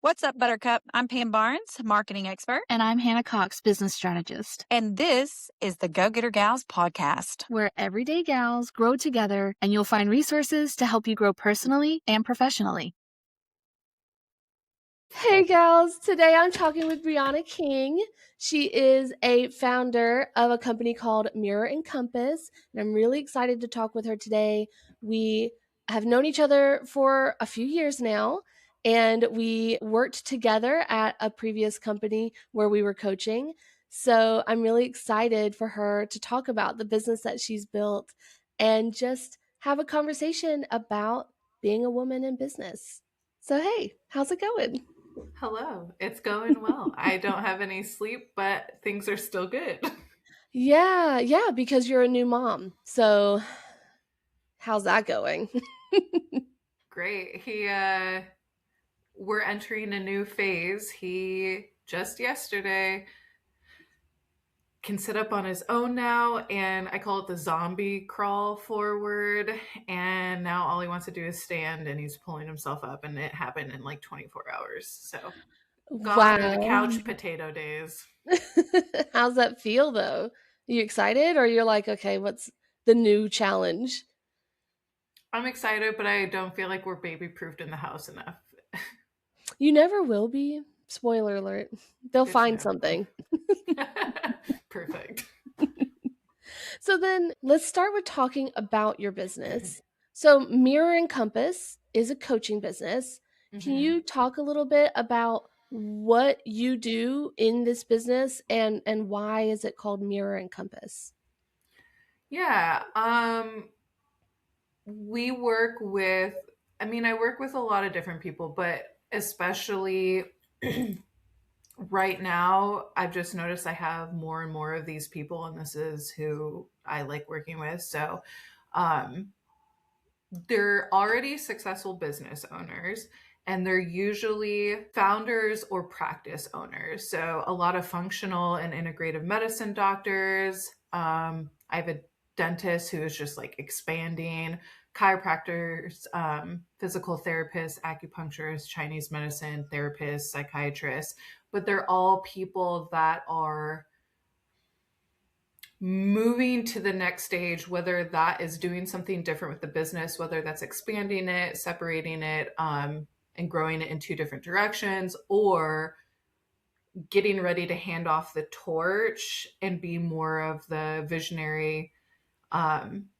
What's up, Buttercup? I'm Pam Barnes, marketing expert. And I'm Hannah Cox, business strategist. And this is the Go Getter Gals podcast, where everyday gals grow together and you'll find resources to help you grow personally and professionally. Hey gals, today I'm talking with Briana King. She is a founder of a company called Mirror and Compass, and I'm really excited to talk with her today. We have known each other for a few years now, and we worked together at a previous company where we were coaching. So I'm really excited for her to talk about the business that she's built and just have a conversation about being a woman in business. So hey, how's it going? Hello, it's going well. I don't have any sleep, but things are still good. Yeah, because you're a new mom. So how's that going? Great. We're entering a new phase. He just yesterday can sit up on his own now, and I call it the zombie crawl forward. And now all he wants to do is stand, and he's pulling himself up, and it happened in like 24 hours. So gone are the couch potato days. How's that feel though? Are you excited, or you're like, okay, what's the new challenge? I'm excited, but I don't feel like we're baby proofed in the house enough. You never will be. Spoiler alert. They'll find something. Perfect. So then let's start with talking about your business. So Mirror and Compass is a coaching business. Can you talk a little bit about what you do in this business and why is it called Mirror and Compass? Yeah. We work with, I work with a lot of different people, but especially right now, I've just noticed I have more and more of these people, and this is who I like working with. So they're already successful business owners, and they're usually founders or practice owners. So a lot of functional and integrative medicine doctors. I have a dentist who is just like expanding, chiropractors, physical therapists, acupuncturists, Chinese medicine therapists, psychiatrists, but they're all people that are moving to the next stage, whether that is doing something different with the business, whether that's expanding it, separating it, and growing it in two different directions, or getting ready to hand off the torch and be more of the visionary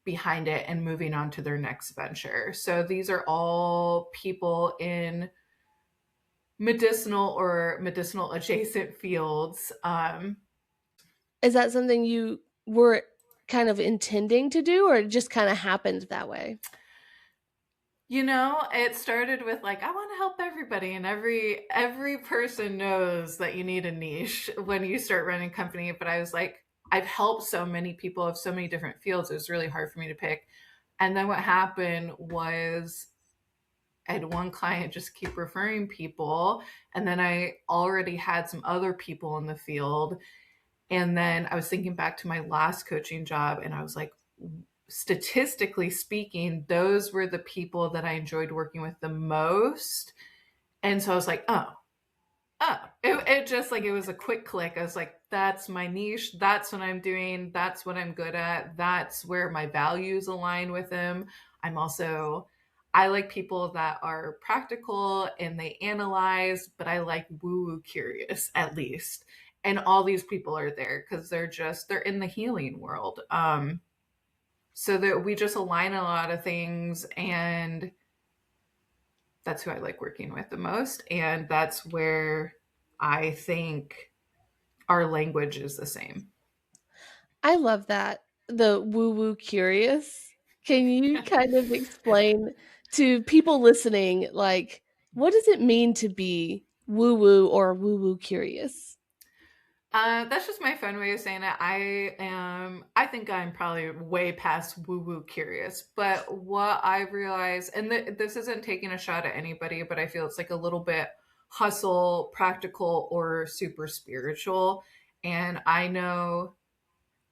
behind it and moving on to their next venture. So these are all people in medicinal or medicinal adjacent fields. Is that something you were kind of intending to do, or it just kind of happened that way? It started with like, I want to help everybody, and every person knows that you need a niche when you start running a company. But I was like, I've helped so many people of so many different fields. It was really hard for me to pick. And then what happened was I had one client just keep referring people. And then I already had some other people in the field. And then I was thinking back to my last coaching job, and I was like, statistically speaking, those were the people that I enjoyed working with the most. And so I was like, it just like, it was a quick click. I was like, that's my niche. That's what I'm doing. That's what I'm good at. That's where my values align with them. I like people that are practical and they analyze, but I like woo-woo curious at least. And all these people are there because they're in the healing world. So that we just align a lot of things, and that's who I like working with the most. And that's where I think our language is the same. I love that. The woo-woo curious. Can you kind of explain to people listening, like, what does it mean to be woo-woo or woo-woo curious? That's just my fun way of saying it. I think I'm probably way past woo-woo curious, but what I've realized, and this isn't taking a shot at anybody, but I feel it's like a little bit hustle, practical, or super spiritual. And I know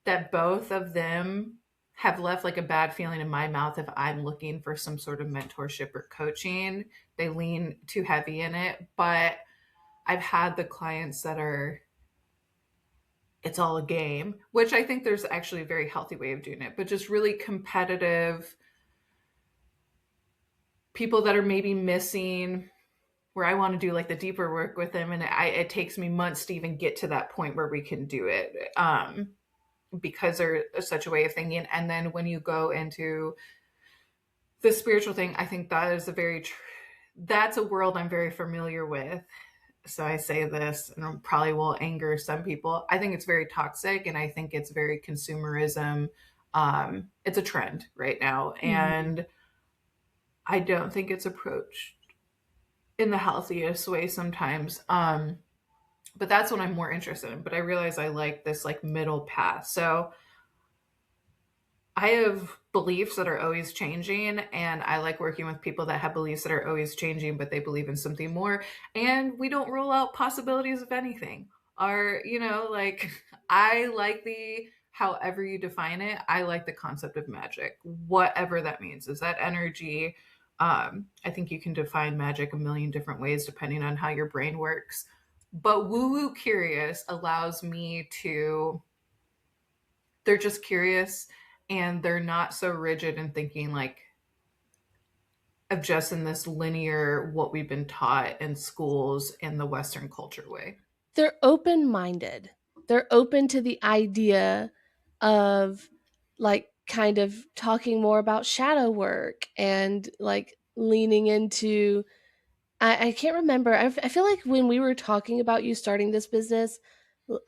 that both of them have left like a bad feeling in my mouth if I'm looking for some sort of mentorship or coaching. They lean too heavy in it. But I've had the clients that are, it's all a game, which I think there's actually a very healthy way of doing it, but just really competitive people that are maybe missing, where I want to do like the deeper work with them. And it takes me months to even get to that point where we can do it. Because they're such a way of thinking. And then when you go into the spiritual thing, I think that is that's a world I'm very familiar with. So I say this and it probably will anger some people. I think it's very toxic and I think it's very consumerism. It's a trend right now. And I don't think it's approached in the healthiest way sometimes. But that's what I'm more interested in. But I realize I like this like middle path. So I have beliefs that are always changing, and I like working with people that have beliefs that are always changing, but they believe in something more. And we don't rule out possibilities of anything. Or, like I like however you define it, I like the concept of magic, whatever that means. Is that energy? I think you can define magic a million different ways depending on how your brain works. But woo-woo curious allows me to, they're just curious and they're not so rigid in thinking like of just in this linear, what we've been taught in schools in the Western culture way. They're open-minded. They're open to the idea of like kind of talking more about shadow work and like leaning into, I can't remember. I feel like when we were talking about you starting this business,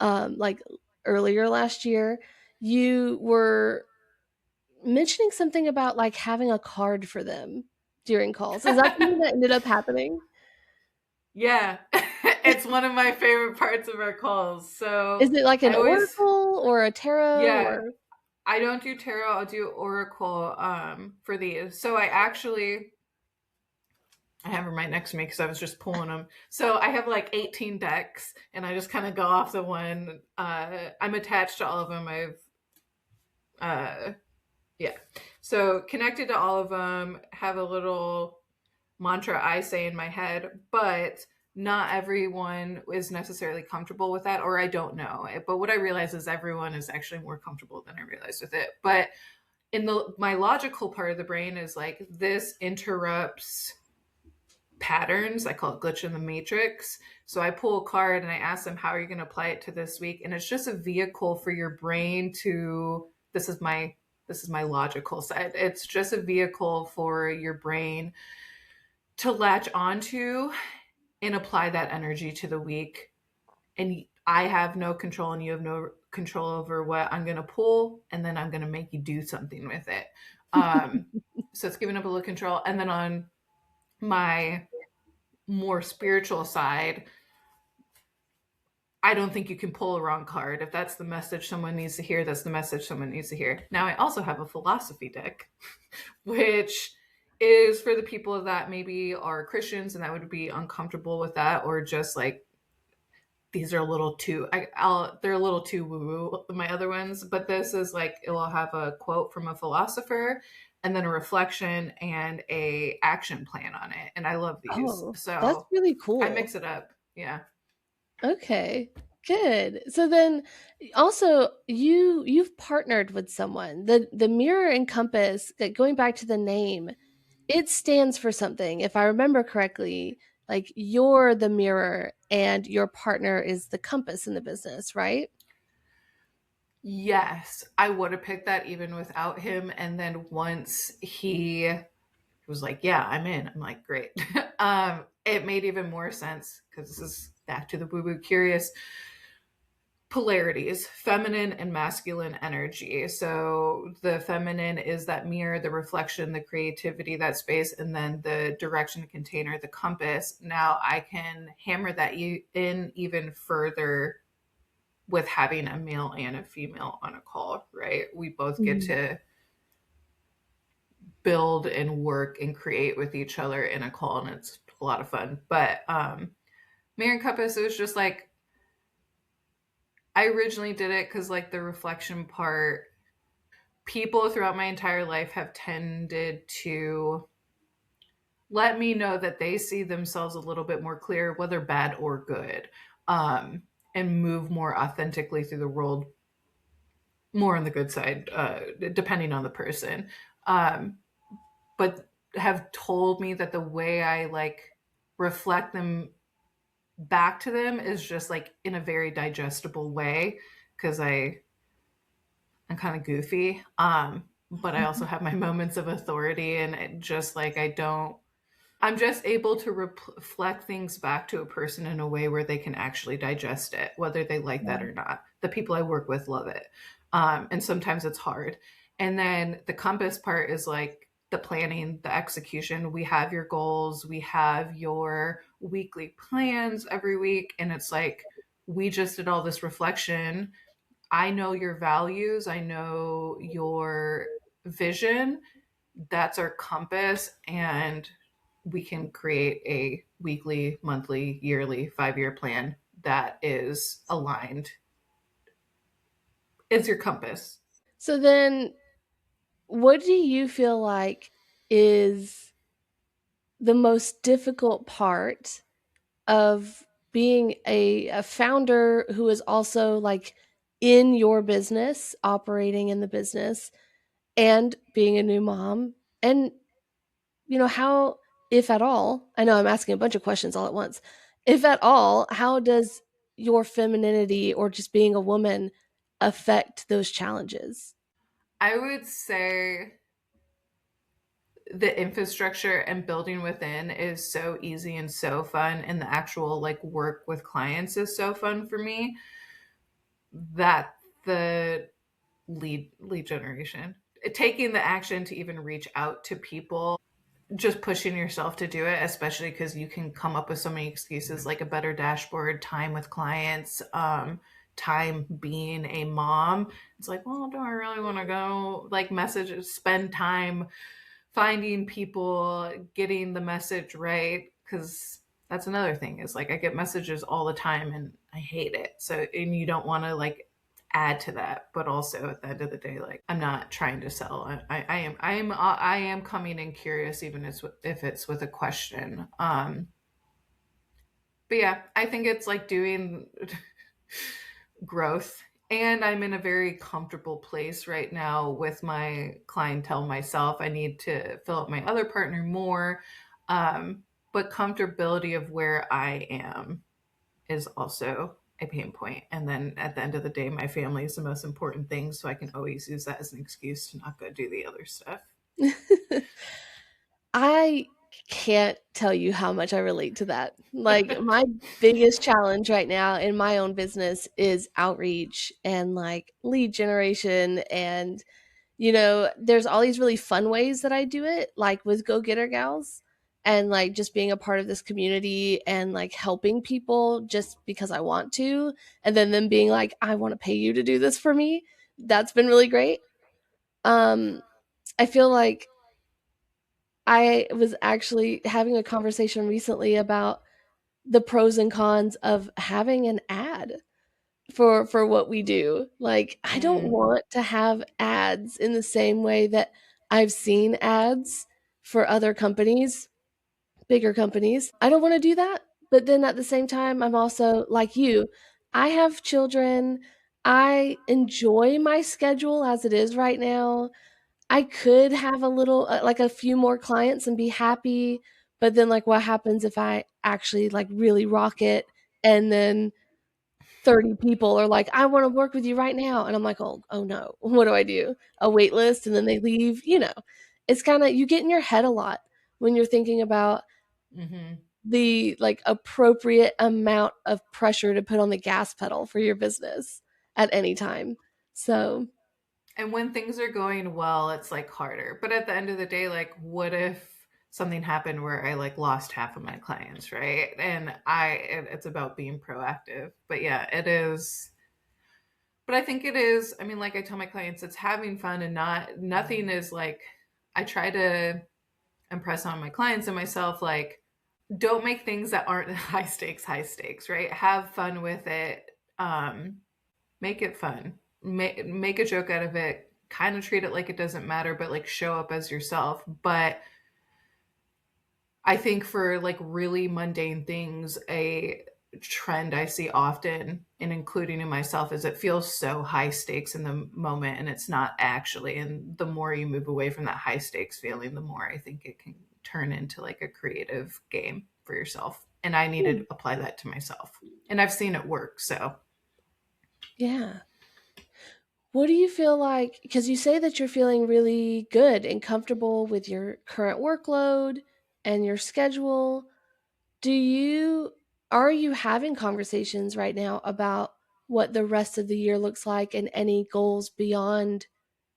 like earlier last year, you were mentioning something about like having a card for them during calls. Is that something that ended up happening? Yeah, it's one of my favorite parts of our calls. So Is it like I an always, oracle or a tarot yeah, or? I don't do tarot. I'll do oracle for these. So I have them right next to me because I was just pulling them. So I have like 18 decks, and I just kind of go off the one. I'm attached to all of them. Yeah. So connected to all of them, have a little mantra I say in my head, but not everyone is necessarily comfortable with that, or I don't know. But what I realize is everyone is actually more comfortable than I realized with it. But in my logical part of the brain is like, this interrupts patterns. I call it glitch in the matrix. So I pull a card and I ask them, how are you going to apply it to this week? And it's just a vehicle for your brain to, this is my logical side. It's just a vehicle for your brain to latch onto and apply that energy to the week. And I have no control and you have no control over what I'm going to pull. And then I'm going to make you do something with it. So it's giving up a little control. And then on my more spiritual side, I don't think you can pull a wrong card. If that's the message someone needs to hear, that's the message someone needs to hear. Now, I also have a philosophy deck, which is for the people that maybe are Christians and that would be uncomfortable with that, or just like, these are a little too, they're a little too woo-woo, my other ones. But this is like, it will have a quote from a philosopher and then a reflection and a action plan on it. And I love these. Oh, So that's really cool. I mix it up. Yeah. Okay, good. So then also you've partnered with someone. The mirror and compass, that going back to the name, it stands for something. If I remember correctly, like you're the mirror and your partner is the compass in the business, right? Yes, I would have picked that even without him. And then once he was like, yeah, I'm in, I'm like, great. It made even more sense because this is back to the woo-woo curious polarities, feminine and masculine energy. So the feminine is that mirror, the reflection, the creativity, that space, and then the direction, the container, the compass. Now I can hammer that in even further with having a male and a female on a call, right? We both get to build and work and create with each other in a call, and it's a lot of fun. But Mirror and Compass, it was just like, I originally did it because like the reflection part, people throughout my entire life have tended to let me know that they see themselves a little bit more clear, whether bad or good, and move more authentically through the world, more on the good side, depending on the person. But have told me that the way I like reflect them back to them is just like in a very digestible way, because I'm kind of goofy. But I also have my moments of authority, and it just like I'm just able to reflect things back to a person in a way where they can actually digest it, whether they like that or not. The people I work with love it. And sometimes it's hard. And then the compass part is like the planning, the execution. We have your goals, we have your weekly plans every week. And it's like, we just did all this reflection. I know your values, I know your vision. That's our compass. And we can create a weekly, monthly, yearly, 5-year plan that is aligned. It's your compass. So then, what do you feel like is the most difficult part of being a founder who is also like in your business, operating in the business, and being a new mom? And, how, if at all, I know I'm asking a bunch of questions all at once, if at all, how does your femininity or just being a woman affect those challenges? I would say the infrastructure and building within is so easy and so fun, and the actual like work with clients is so fun for me, that the lead generation, taking the action to even reach out to people, just pushing yourself to do it, especially because you can come up with so many excuses, like a better dashboard, time with clients, time being a mom. It's like, well, do I really want to go like messages, spend time finding people, getting the message right? Because that's another thing, is like I get messages all the time and I hate it. So, and you don't want to like add to that, but also at the end of the day, like I'm not trying to sell. I am coming in curious, even if it's with a question. But yeah, I think it's like doing growth. And I'm in a very comfortable place right now with my clientele myself. I need to fill up my other partner more. But comfortability of where I am is also a pain point. And then at the end of the day, my family is the most important thing. So I can always use that as an excuse to not go do the other stuff. I can't tell you how much I relate to that. Like, my biggest challenge right now in my own business is outreach and like lead generation. And, there's all these really fun ways that I do it, like with Go Getter Gals, and like just being a part of this community and like helping people just because I want to. And then them being like, I want to pay you to do this for me. That's been really great. Um, I feel like I was actually having a conversation recently about the pros and cons of having an ad for what we do. Like, I don't want to have ads in the same way that I've seen ads for other companies, bigger companies. I don't want to do that. But then at the same time, I'm also like you. I have children. I enjoy my schedule as it is right now. I could have a little, like a few more clients and be happy, but then like what happens if I actually like really rock it and then 30 people are like, "I wanna work with you right now." And I'm like, "Oh no, what do I do? A wait list," and then they leave, It's kinda, you get in your head a lot when you're thinking about Mm-hmm. the, like, appropriate amount of pressure to put on the gas pedal for your business at any time. So, And when things are going well, it's like harder. But at the end of the day, like, what if something happened where I like lost half of my clients, right? And it's about being proactive. But yeah, it is. But I think it is. I mean, like I tell my clients, it's having fun, and nothing is like, I try to impress on my clients and myself, like, don't make things that aren't high stakes, right? Have fun with it. Make it fun. Make a joke out of it. kind of treat it like it doesn't matter, but like show up as yourself. But I think for like really mundane things, a trend I see often and including in myself is it feels so high stakes in the moment and it's not actually. And the more you move away from that high stakes feeling, the more I think it can turn into like a creative game for yourself. And I need to apply that to myself. And I've seen it work. So Yeah. What do you feel like? Because you say that you're feeling really good and comfortable with your current workload and your schedule. Do you are you having conversations right now about what the rest of the year looks like and any goals beyond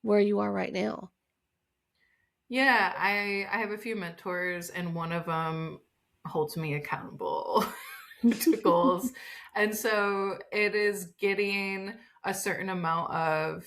where you are right now? yeah, I have a few mentors and one of them holds me accountable to goals. And so it is getting a certain amount of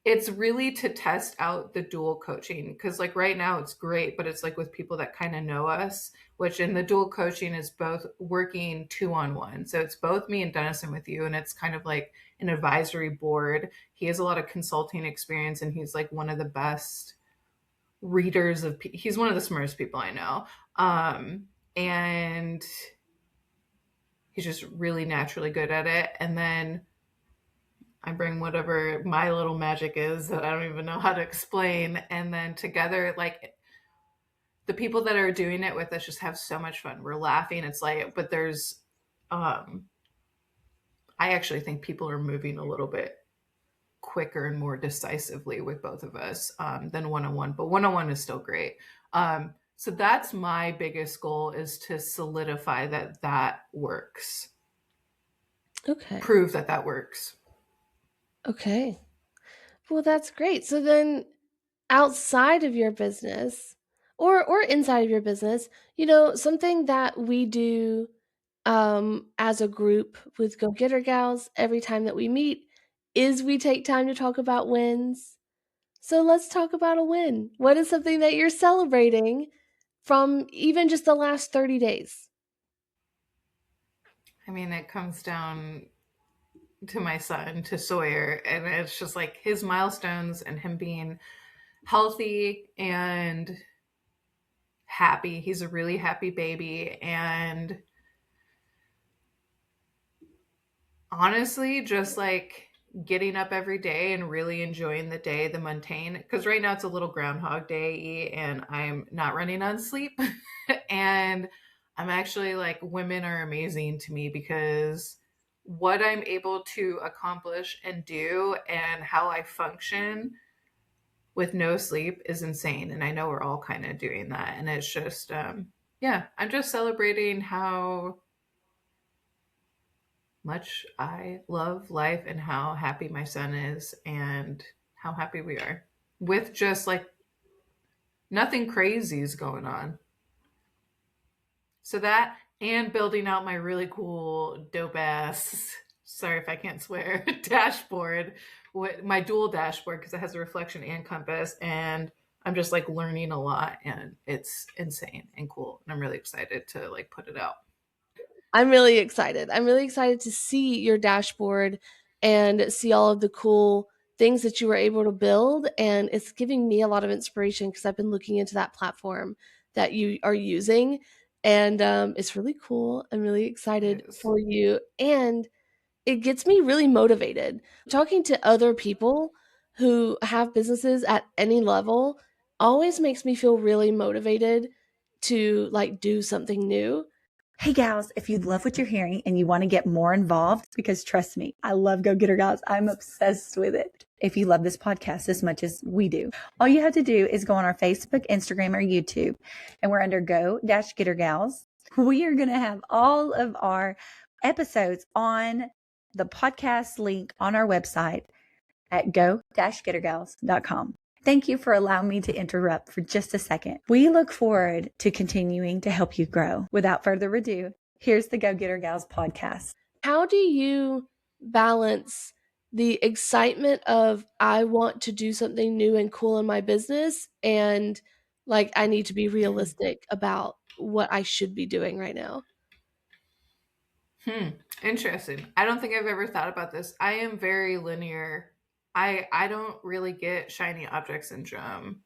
it's really to test out the dual coaching because like right now it's great, but it's like with people that kind of know us, which in the dual coaching is both working 2-on-1. So it's both me and Dennison with you, and it's kind of like an advisory board. He has a lot of consulting experience and he's like one of the best readers of he's one of the smartest people I know. And he's just really naturally good at it. And then I bring whatever my little magic is that I don't even know how to explain. And then together, like the people that are doing it with us just have so much fun. We're laughing. It's like, but there's, I actually think people are moving a little bit quicker and more decisively with both of us than one-on-one, but one-on-one is still great. So that's my biggest goal is to solidify that that works. Okay. Prove that that works. Okay. Well, that's great. So then outside of your business or inside of your business, something that we do as a group with Go Getter Gals every time that we meet is we take time to talk about wins. So let's talk about a win. What is something that you're celebrating from even just the last 30 days? I mean, it comes down to my son, to Sawyer, and it's just like his milestones and him being healthy and happy. He's a really happy baby. And honestly, just like getting up every day and really enjoying the day, the mundane, because right now it's a little Groundhog Day and I'm not running on sleep. And I'm actually like, women are amazing to me because what I'm able to accomplish and do and how I function with no sleep is insane. And I know we're all kind of doing that. And it's just, yeah, I'm just celebrating how much I love life and how happy my son is and how happy we are with just like nothing crazy is going on. So that and building out my really cool dope ass, sorry if I can't swear, dashboard with my dual dashboard because it has a reflection and compass, and I'm just like learning a lot and it's insane and cool and I'm really excited to like put it out. I'm really excited. I'm really excited to see your dashboard and see all of the cool things that you were able to build. And it's giving me a lot of inspiration because I've been looking into that platform that you are using. And it's really cool. I'm really excited It is. for you. And it gets me really motivated. Talking to other people who have businesses at any level always makes me feel really motivated to like do something new. Hey gals, if you love what you're hearing and you want to get more involved, because trust me, I love Go Getter Gals. I'm obsessed with it. If you love this podcast as much as we do, all you have to do is go on our Facebook, Instagram, or YouTube, and we're under Go-Getter Gals. We are going to have all of our episodes on the podcast link on our website at go-gettergals.com. Thank you for allowing me to interrupt for just a second. We look forward to continuing to help you grow. Without further ado, here's the Go Getter Gals podcast. How do you balance the excitement of I want to do something new and cool in my business and like I need to be realistic about what I should be doing right now? Interesting. I don't think I've ever thought about this. I am very linear. I don't really get shiny object syndrome,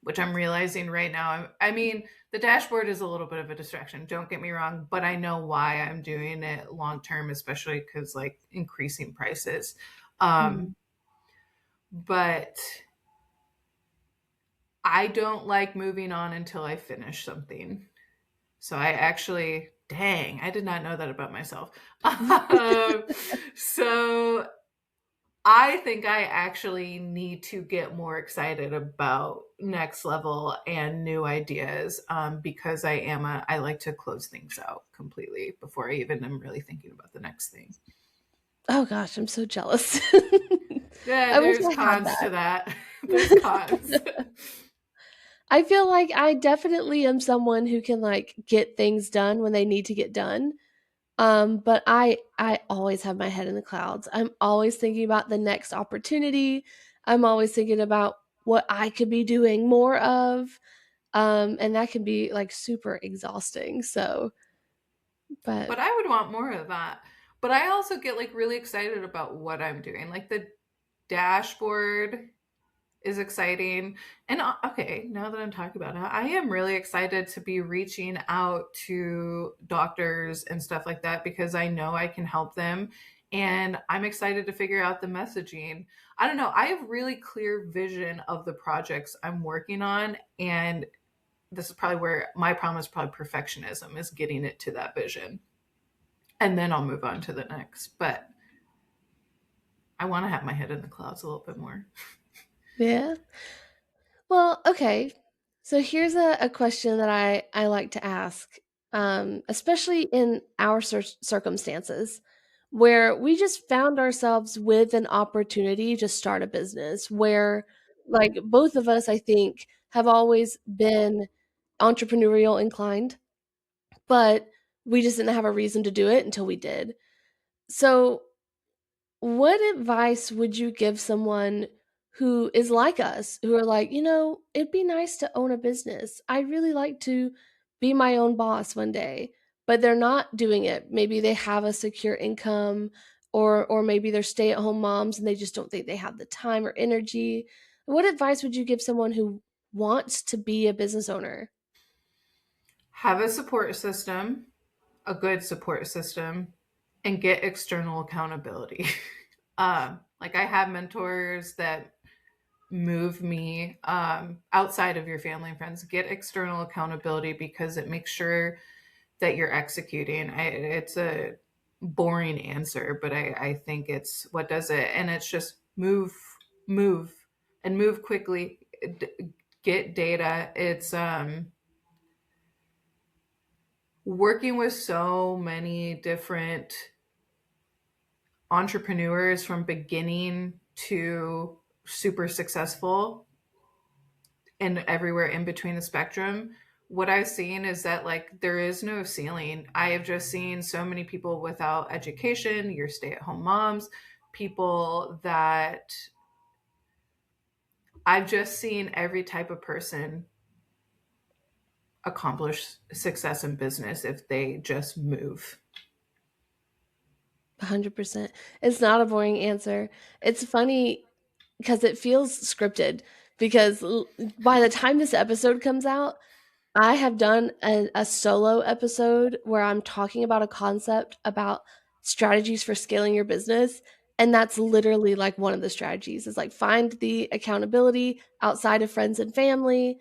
which I'm realizing right now. I mean, the dashboard is a little bit of a distraction, don't get me wrong, but I know why I'm doing it long term, especially because like increasing prices. But I don't like moving on until I finish something. So I actually, dang, I did not know that about myself. So I think I actually need to get more excited about next level and new ideas, because I like to close things out completely before I even am really thinking about the next thing. Oh gosh, I'm so jealous. Yeah, I wish there's I had cons that. to that. There's cons. I feel like I definitely am someone who can like get things done when they need to get done. But I always have my head in the clouds. I'm always thinking about the next opportunity. I'm always thinking about what I could be doing more of. And that can be like super exhausting. So, but But I would want more of that. But I also get like really excited about what I'm doing. Like the dashboard is exciting. And okay, now that I'm talking about it, I am really excited to be reaching out to doctors and stuff like that because I know I can help them. And I'm excited to figure out the messaging. I don't know. I have really clear vision of the projects I'm working on. And this is probably where my problem is probably perfectionism, is getting it to that vision. And then I'll move on to the next. But I want to have my head in the clouds a little bit more. yeah. Well, okay. So here's a question that I like to ask, especially in our circumstances, where we just found ourselves with an opportunity to start a business, where like both of us, I think, have always been entrepreneurial inclined, but we just didn't have a reason to do it until we did. So what advice would you give someone who is like us, who are like, it'd be nice to own a business. I'd really like to be my own boss one day, but they're not doing it. Maybe they have a secure income, or maybe they're stay-at-home moms and they just don't think they have the time or energy. What advice would you give someone who wants to be a business owner? Have a support system, a good support system, and get external accountability. Like I have mentors that move me, outside of your family and friends. Get external accountability because it makes sure that you're executing. It's a boring answer, but I think it's what does it. And it's just move, and move quickly. Get data. It's working with so many different entrepreneurs from beginning to super successful and everywhere in between the spectrum. What I've seen is that like there is no ceiling. I have just seen so many people without education, your stay-at-home moms, people that I've just seen every type of person accomplish success in business if they just move. 100%. It's not a boring answer. It's funny because it feels scripted, because by the time this episode comes out, I have done a solo episode where I'm talking about a concept about strategies for scaling your business. And that's literally like one of the strategies is like find the accountability outside of friends and family,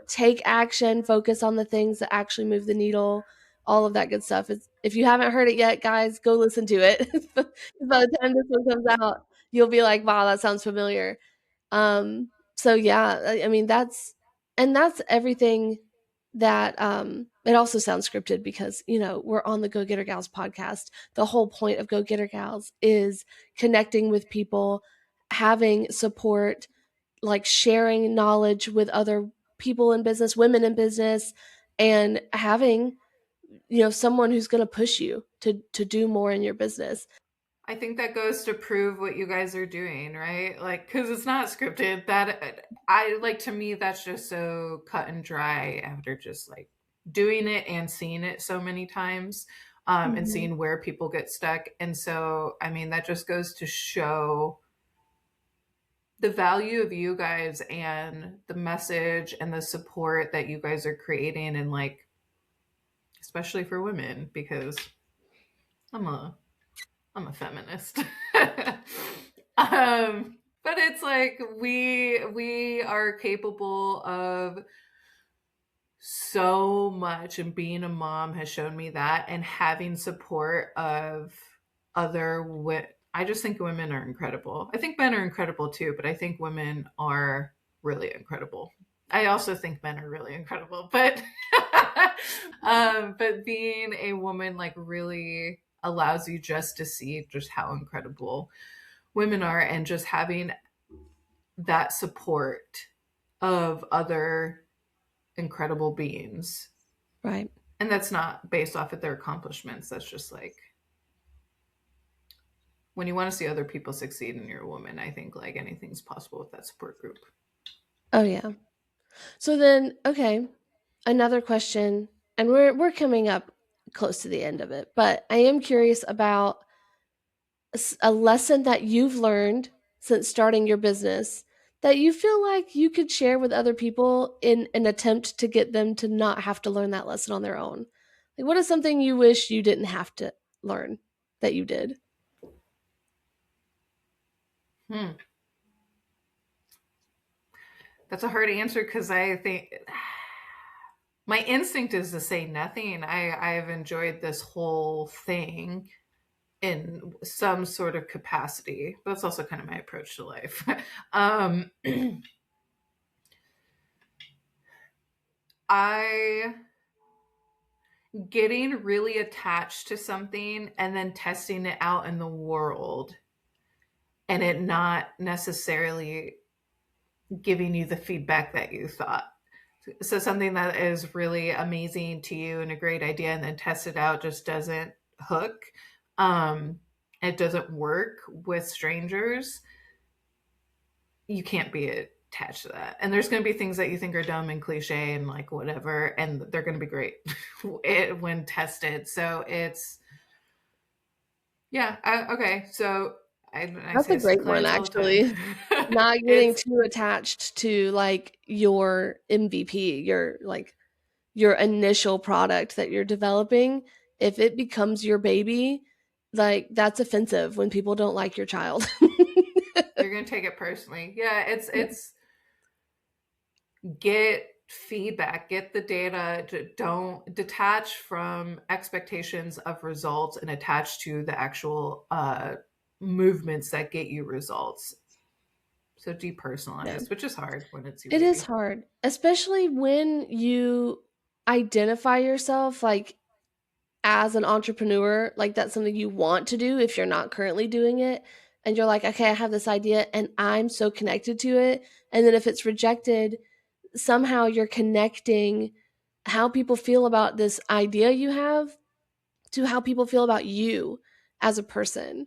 take action, focus on the things that actually move the needle, all of that good stuff. If you haven't heard it yet, guys, go listen to it. By the time this one comes out, you'll be like, wow, that sounds familiar. So yeah, I mean that's everything that it also sounds scripted because, we're on the Go Getter Gals podcast. The whole point of Go Getter Gals is connecting with people, having support, like sharing knowledge with other people in business, women in business, and having, someone who's going to push you to do more in your business. I think that goes to prove what you guys are doing, right? Like, because it's not scripted. That I like, to me, that's just so cut and dry after just like doing it and seeing it so many times, and seeing where people get stuck. And so, I mean, that just goes to show the value of you guys and the message and the support that you guys are creating, and like, especially for women, because I'm a feminist. But it's like we are capable of so much, and being a mom has shown me that, and having support of I just think women are incredible. I think men are incredible too, but I think women are really incredible. I also think men are really incredible, but but being a woman like really allows you just to see just how incredible women are, and just having that support of other incredible beings. Right. And that's not based off of their accomplishments. That's just like, when you want to see other people succeed and you're a woman, I think like anything's possible with that support group. Oh yeah. So then, okay, another question, and we're coming up close to the end of it, but I am curious about a lesson that you've learned since starting your business that you feel like you could share with other people in an attempt to get them to not have to learn that lesson on their own. Like, what is something you wish you didn't have to learn that you did? That's a hard answer, because I think my instinct is to say nothing. I've enjoyed this whole thing in some sort of capacity, but it's also kind of my approach to life. I getting really attached to something and then testing it out in the world, and it not necessarily giving you the feedback that you thought. So something that is really amazing to you and a great idea, and then test it out, just doesn't hook. It doesn't work with strangers. You can't be attached to that. And there's going to be things that you think are dumb and cliche and like whatever, and they're going to be great when tested. So it's, yeah. Okay. So That's a great one, actually. Not getting too attached to like your MVP, your initial product that you're developing. If it becomes your baby, like that's offensive when people don't like your child. You're gonna take it personally. Yeah, it's get feedback, get the data. Don't detach from expectations of results and attach to the actual movements that get you results. So depersonalized, which is hard when it's your It baby. is hard, especially when you identify yourself like as an entrepreneur, like that's something you want to do if you're not currently doing it. And you're like, okay, I have this idea and I'm so connected to it. And then if it's rejected, somehow you're connecting how people feel about this idea you have to how people feel about you as a person.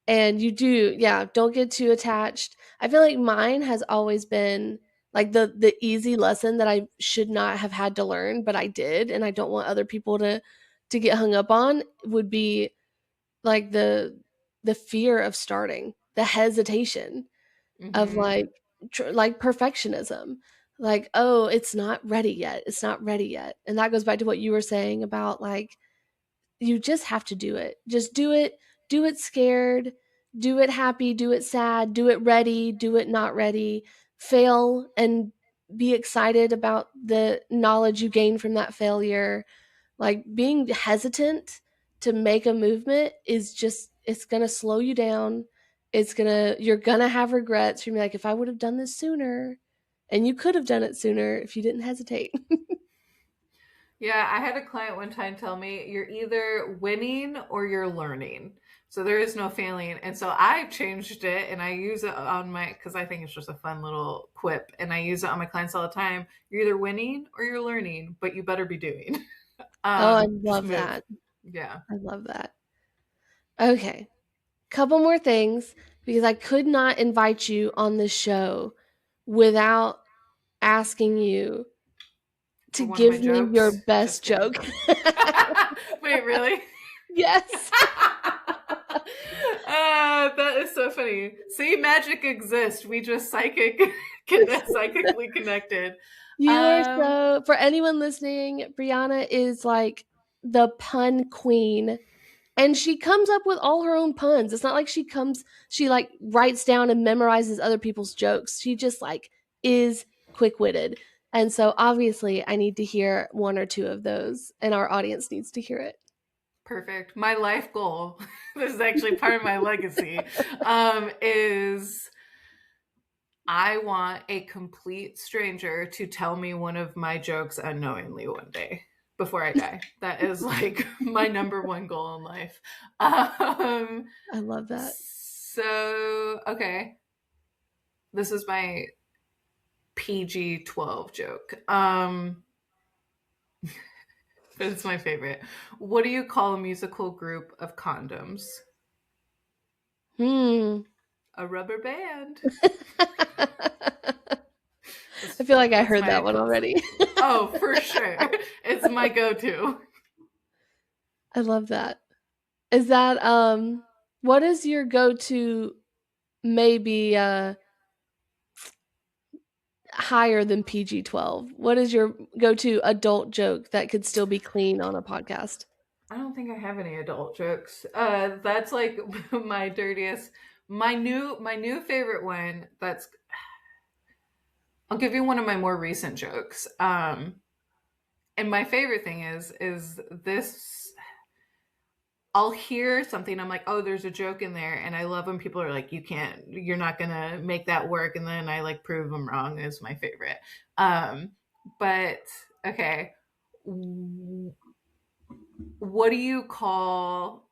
And you do, yeah, don't get too attached. I feel like mine has always been like the easy lesson that I should not have had to learn, but I did, and I don't want other people to get hung up on, would be like the fear of starting, the hesitation of like like perfectionism. Like, oh, it's not ready yet. It's not ready yet. And that goes back to what you were saying about like you just have to do it. Just do it. Do it scared. Do it happy. Do it sad. Do it ready. Do it not ready. Fail and be excited about the knowledge you gain from that failure. Like being hesitant to make a movement is just, it's going to slow you down. You're going to have regrets. You're like, if I would have done this sooner, and you could have done it sooner if you didn't hesitate. Yeah, I had a client one time tell me, you're either winning or you're learning. So there is no failing. And so I changed it, and I use it on because I think it's just a fun little quip. And I use it on my clients all the time. You're either winning or you're learning, but you better be doing. Oh, I love that. Yeah. I love that. Okay. Couple more things, because I could not invite you on the show without asking you to give me your best joke. Wait, really? Yes. That is so funny. See, magic exists. We just psychically connected. You are so, for anyone listening, Briana is like the pun queen. And she comes up with all her own puns. It's not like she like writes down and memorizes other people's jokes. She just like is quick-witted. And so obviously I need to hear one or two of those, and our audience needs to hear it. Perfect. My life goal, this is actually part of my legacy, is I want a complete stranger to tell me one of my jokes unknowingly one day before I die. That is like my number one goal in life. I love that. So, okay. This is my PG-12 joke. But it's my favorite. What do you call a musical group of condoms? A rubber band. I feel like I heard that one already. Oh, for sure. It's my go-to. I love that. Is that what is your go-to, maybe higher than PG-12? What is your go-to adult joke that could still be clean on a podcast? I don't think I have any adult jokes. That's like my dirtiest. My new favorite one. I'll give you one of my more recent jokes. And my favorite thing is this. I'll hear something. I'm like, oh, there's a joke in there. And I love when people are like, you're not going to make that work. And then I like prove them wrong is my favorite. But okay. What do you call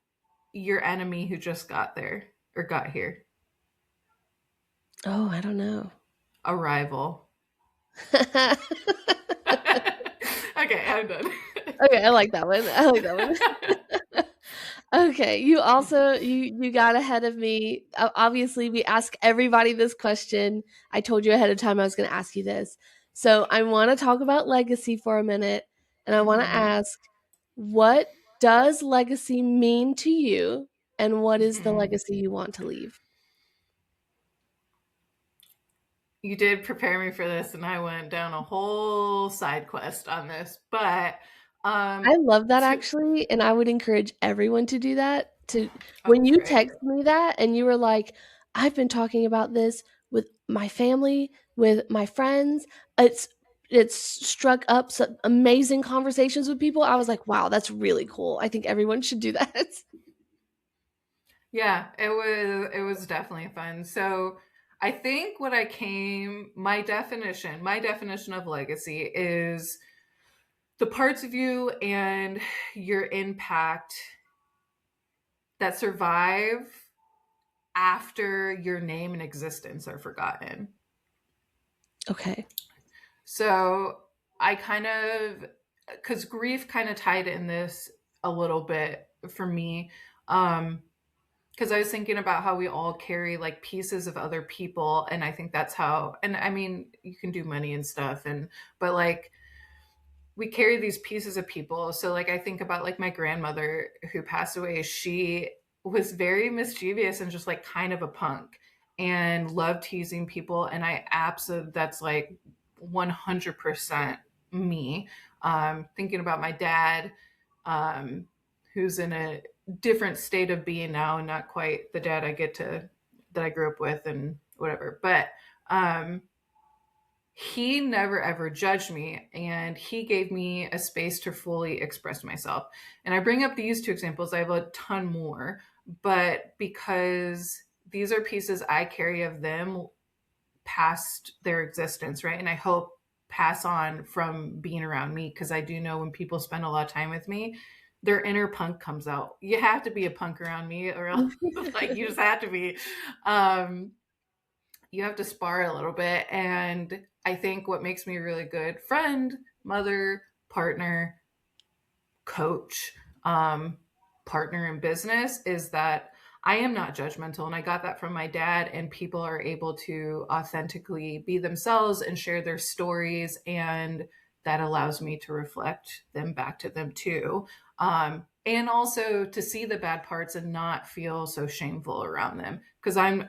your enemy who just got there or got here? Oh, I don't know. A rival. Okay, I'm done. Okay, I like that one. Okay, you also you got ahead of me. Obviously, we ask everybody this question. I told you ahead of time I was going to ask you this. So I want to talk about legacy for a minute, and I want to ask, what does legacy mean to you, and what is the legacy you want to leave? You did prepare me for this, and I went down a whole side quest on this, but I love that actually, and I would encourage everyone to do that. When you text me that and you were like, I've been talking about this with my family, with my friends, it's struck up some amazing conversations with people. I was like, wow, that's really cool. I think everyone should do that. Yeah, it was definitely fun. So I think my definition of legacy is the parts of you and your impact that survive after your name and existence are forgotten. Okay. So because grief kind of tied in this a little bit for me. Because I was thinking about how we all carry like pieces of other people. And I think that's how, and I mean, you can do money and stuff, but like, we carry these pieces of people. So like, I think about like my grandmother who passed away. She was very mischievous and just like kind of a punk and loved teasing people. And that's like 100% me. Thinking about my dad, who's in a different state of being now and not quite the dad that I grew up with and whatever. But he never ever judged me, and he gave me a space to fully express myself. And I bring up these two examples. I have a ton more, but because these are pieces I carry of them past their existence, right? And I hope pass on from being around me, because I do know when people spend a lot of time with me, their inner punk comes out. You have to be a punk around me, or else like you just have to be. You have to spar a little bit. And I think what makes me a really good friend, mother, partner, coach, partner in business is that I am not judgmental. And I got that from my dad, and people are able to authentically be themselves and share their stories. And that allows me to reflect them back to them too. and also to see the bad parts and not feel so shameful around them. Because I'm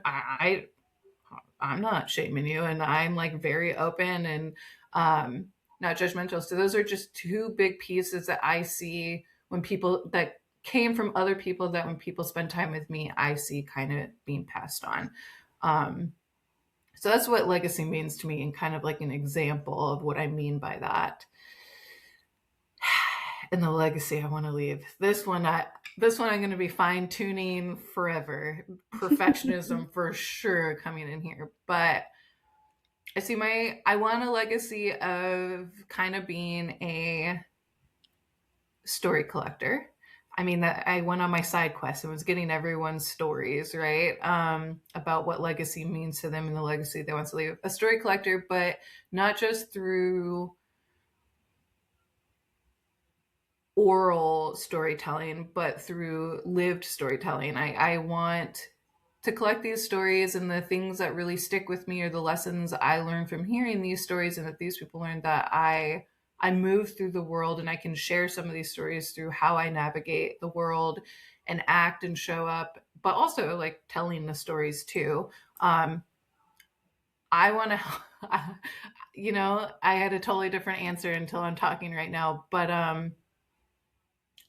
not shaming you, and I'm like very open and not judgmental. So those are just two big pieces that I see when people that came from other people, that when people spend time with me, I see kind of being passed on. So that's what legacy means to me, and kind of like an example of what I mean by that. And the legacy I want to leave. This one I'm going to be fine tuning forever. Perfectionism for sure coming in here, but I want a legacy of kind of being a story collector. I mean, that I went on my side quest and was getting everyone's stories, right? About what legacy means to them and the legacy they want to leave. A story collector, but not just through oral storytelling, but through lived storytelling. I want to collect these stories, and the things that really stick with me are the lessons I learned from hearing these stories, and that these people learned, that I move through the world, and I can share some of these stories through how I navigate the world and act and show up, but also like telling the stories too. I want to, I had a totally different answer until I'm talking right now, but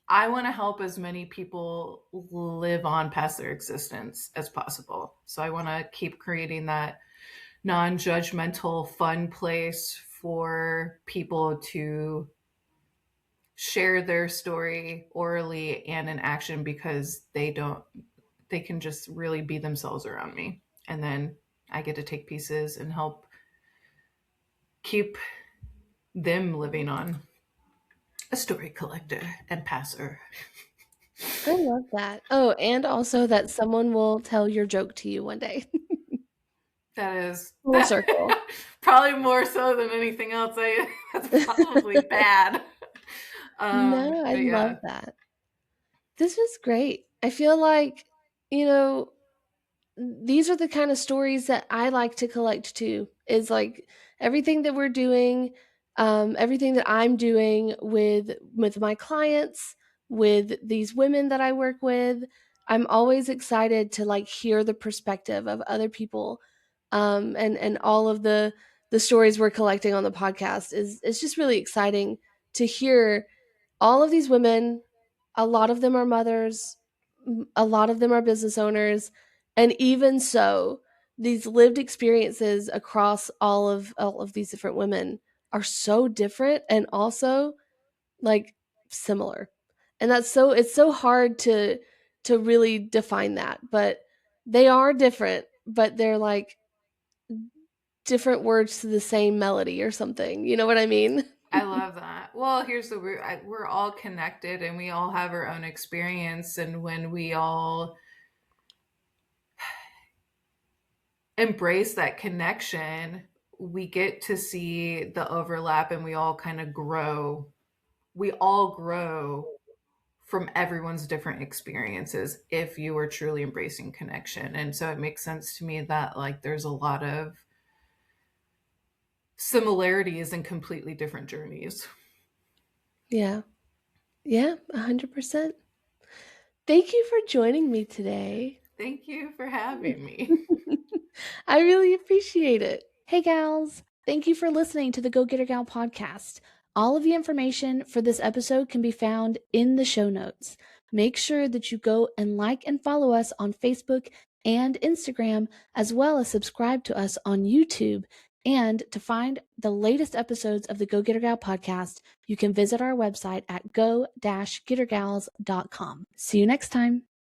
I want to help as many people live on past their existence as possible. So I want to keep creating that non-judgmental, fun place for people to share their story orally and in action, because they can just really be themselves around me. And then I get to take pieces and help keep them living on. A story collector and passer. I love that. Oh, and also that someone will tell your joke to you one day. That is Full circle. Probably more so than anything else. That's probably bad. No, I love that. This was great. I feel like, these are the kind of stories that I like to collect too. Is like everything that we're doing, everything that I'm doing with my clients, with these women that I work with. I'm always excited to like hear the perspective of other people, and all of the stories we're collecting on the podcast is just really exciting to hear all of these women. A lot of them are mothers, a lot of them are business owners, and even so, these lived experiences across all of these different women are so different and also like similar. And it's so hard to really define that, but they are different, but they're like different words to the same melody or something. You know what I mean? I love that. Well, here's the we're all connected, and we all have our own experience. And when we all embrace that connection, we get to see the overlap, and we all kind of grow. We all grow from everyone's different experiences if you are truly embracing connection. And so it makes sense to me that like there's a lot of similarities and completely different journeys. Yeah. Yeah, 100%. Thank you for joining me today. Thank you for having me. I really appreciate it. Hey, gals. Thank you for listening to the Go Getter Gal podcast. All of the information for this episode can be found in the show notes. Make sure that you go and like and follow us on Facebook and Instagram, as well as subscribe to us on YouTube. And to find the latest episodes of the Go Getter Gal podcast, you can visit our website at go-gettergals.com. See you next time.